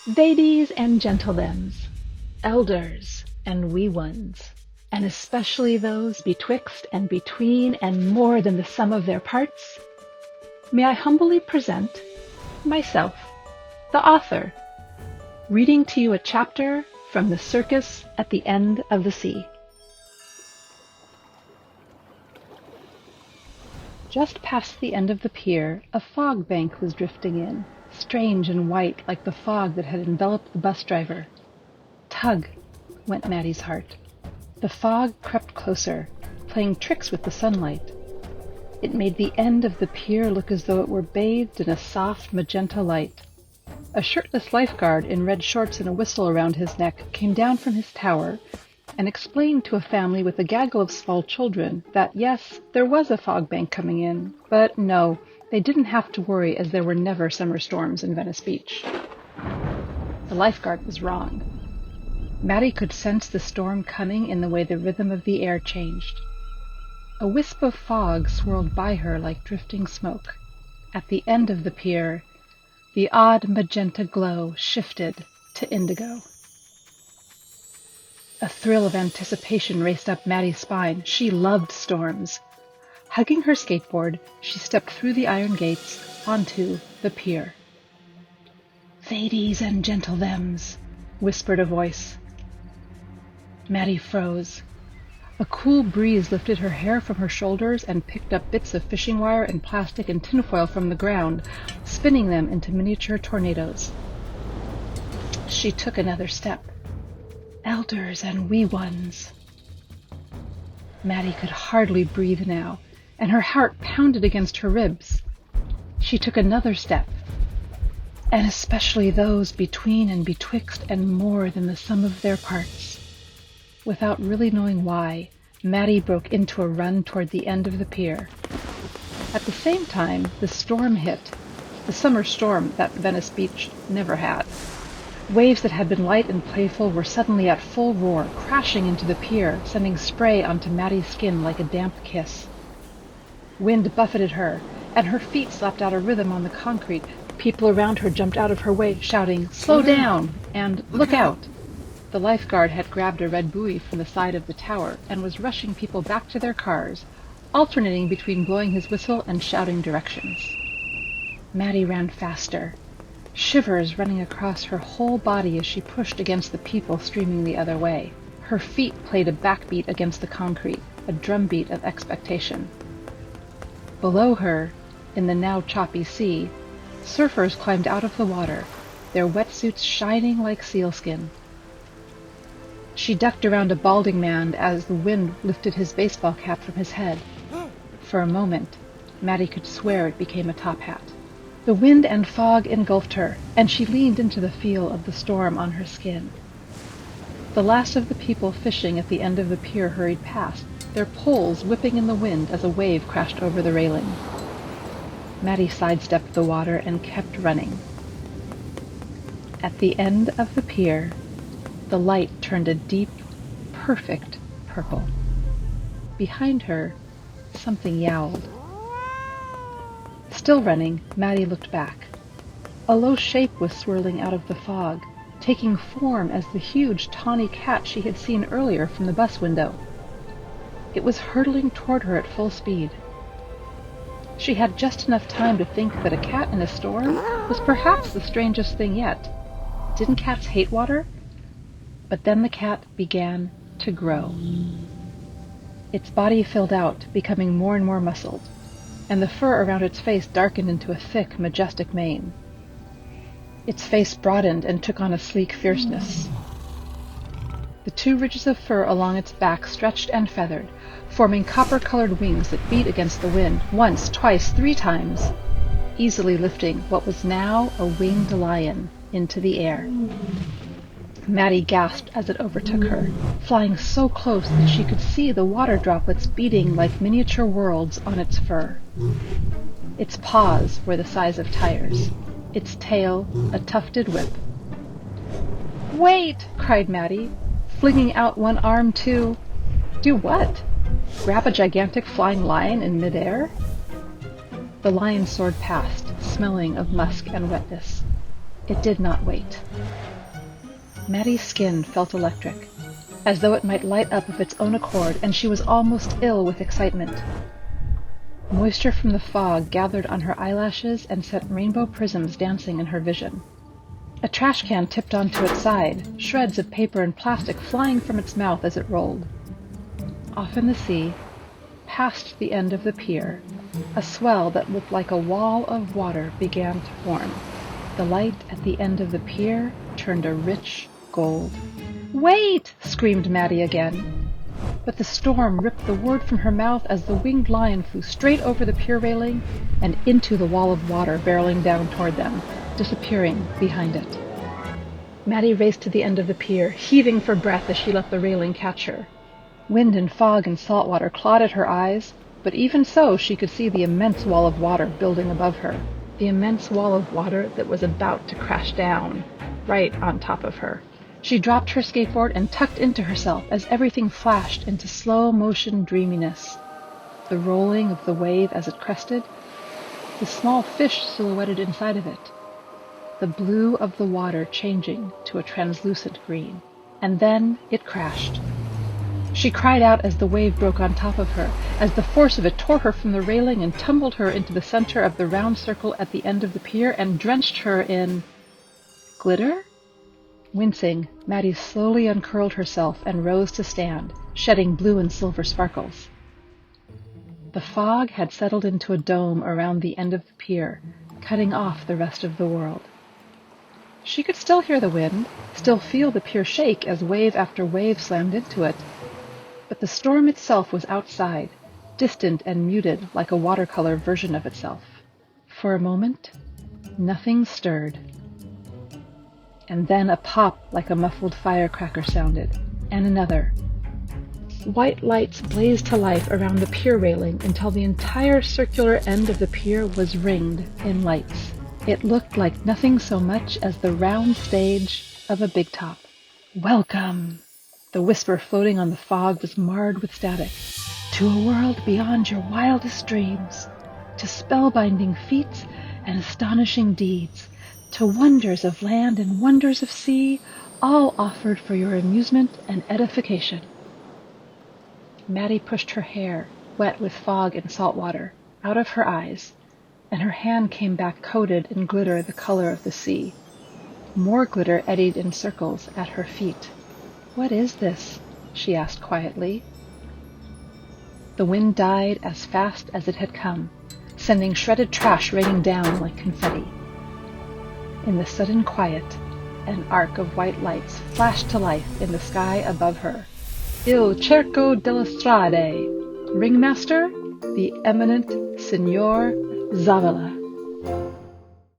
Ladies and gentlethems, elders and wee ones, and especially those betwixt and between and more than the sum of their parts, may I humbly present myself, the author, reading to you a chapter from the Circus at the End of the Sea. Just past the end of the pier, a fog bank was drifting in, strange and white like the fog that had enveloped the bus driver. Tug, went Maddie's heart. The fog crept closer, playing tricks with the sunlight. It made the end of the pier look as though it were bathed in a soft magenta light. A shirtless lifeguard in red shorts and a whistle around his neck came down from his tower and explained to a family with a gaggle of small children that, yes, there was a fog bank coming in, but no, they didn't have to worry as there were never summer storms in Venice Beach. The lifeguard was wrong. Maddie could sense the storm coming in the way the rhythm of the air changed. A wisp of fog swirled by her like drifting smoke. At the end of the pier, the odd magenta glow shifted to indigo. A thrill of anticipation raced up Maddie's spine. She loved storms. Hugging her skateboard, she stepped through the iron gates onto the pier. "Ladies and gentlethems," whispered a voice. Maddie froze. A cool breeze lifted her hair from her shoulders and picked up bits of fishing wire and plastic and tinfoil from the ground, spinning them into miniature tornadoes. She took another step. Elders and wee ones. Maddie could hardly breathe now, and her heart pounded against her ribs. She took another step. And especially those between and betwixt and more than the sum of their parts. Without really knowing why, Maddie broke into a run toward the end of the pier. At the same time, the storm hit, the summer storm that Venice Beach never had. Waves that had been light and playful were suddenly at full roar, crashing into the pier, sending spray onto Maddie's skin like a damp kiss. Wind buffeted her, and her feet slapped out a rhythm on the concrete. People around her jumped out of her way, shouting, "Slow down!" and "Look out!" The lifeguard had grabbed a red buoy from the side of the tower and was rushing people back to their cars, alternating between blowing his whistle and shouting directions. Maddie ran faster, shivers running across her whole body as she pushed against the people streaming the other way. Her feet played a backbeat against the concrete, a drumbeat of expectation. Below her, in the now choppy sea, surfers climbed out of the water, their wetsuits shining like sealskin. She ducked around a balding man as the wind lifted his baseball cap from his head. For a moment, Maddie could swear it became a top hat. The wind and fog engulfed her, and she leaned into the feel of the storm on her skin. The last of the people fishing at the end of the pier hurried past, their poles whipping in the wind as a wave crashed over the railing. Maddie sidestepped the water and kept running. At the end of the pier, the light turned a deep, perfect purple. Behind her, something yowled. Still running, Maddie looked back. A low shape was swirling out of the fog, taking form as the huge tawny cat she had seen earlier from the bus window. It was hurtling toward her at full speed. She had just enough time to think that a cat in a storm was perhaps the strangest thing yet. Didn't cats hate water? But then the cat began to grow. Its body filled out, becoming more and more muscled, and the fur around its face darkened into a thick, majestic mane. Its face broadened and took on a sleek fierceness. The two ridges of fur along its back stretched and feathered, forming copper-colored wings that beat against the wind, once, twice, 3 times, easily lifting what was now a winged lion into the air. Maddie gasped as it overtook her, flying so close that she could see the water droplets beating like miniature worlds on its fur. Its paws were the size of tires, its tail a tufted whip. "Wait!" cried Maddie, flinging out one arm to... Do what? Grab a gigantic flying lion in midair? The lion soared past, smelling of musk and wetness. It did not wait. Maddie's skin felt electric, as though it might light up of its own accord, and she was almost ill with excitement. Moisture from the fog gathered on her eyelashes and sent rainbow prisms dancing in her vision. A trash can tipped onto its side, shreds of paper and plastic flying from its mouth as it rolled. Off in the sea, past the end of the pier, a swell that looked like a wall of water began to form. The light at the end of the pier turned a rich gold. "Wait!" screamed Maddie again. But the storm ripped the word from her mouth as the winged lion flew straight over the pier railing and into the wall of water barreling down toward them, disappearing behind it. Maddie raced to the end of the pier, heaving for breath as she let the railing catch her. Wind and fog and salt water clawed at her eyes, but even so she could see the immense wall of water building above her, the immense wall of water that was about to crash down, right on top of her. She dropped her skateboard and tucked into herself as everything flashed into slow-motion dreaminess. The rolling of the wave as it crested, the small fish silhouetted inside of it, the blue of the water changing to a translucent green. And then it crashed. She cried out as the wave broke on top of her, as the force of it tore her from the railing and tumbled her into the center of the round circle at the end of the pier and drenched her in glitter? Wincing, Maddie slowly uncurled herself and rose to stand, shedding blue and silver sparkles. The fog had settled into a dome around the end of the pier, cutting off the rest of the world. She could still hear the wind, still feel the pier shake as wave after wave slammed into it, but the storm itself was outside, distant and muted like a watercolor version of itself. For a moment, nothing stirred. And then a pop like a muffled firecracker sounded, and another. White lights blazed to life around the pier railing until the entire circular end of the pier was ringed in lights. It looked like nothing so much as the round stage of a big top. "Welcome!" The whisper floating on the fog was marred with static. "To a world beyond your wildest dreams, to spellbinding feats and astonishing deeds, to wonders of land and wonders of sea, all offered for your amusement and edification." Maddie pushed her hair, wet with fog and salt water, out of her eyes, and her hand came back coated in glitter the color of the sea. More glitter eddied in circles at her feet. "What is this?" she asked quietly. The wind died as fast as it had come, sending shredded trash raining down like confetti. In the sudden quiet, an arc of white lights flashed to life in the sky above her. "Il Cerco delle Strade, Ringmaster, the eminent Signor Zavala."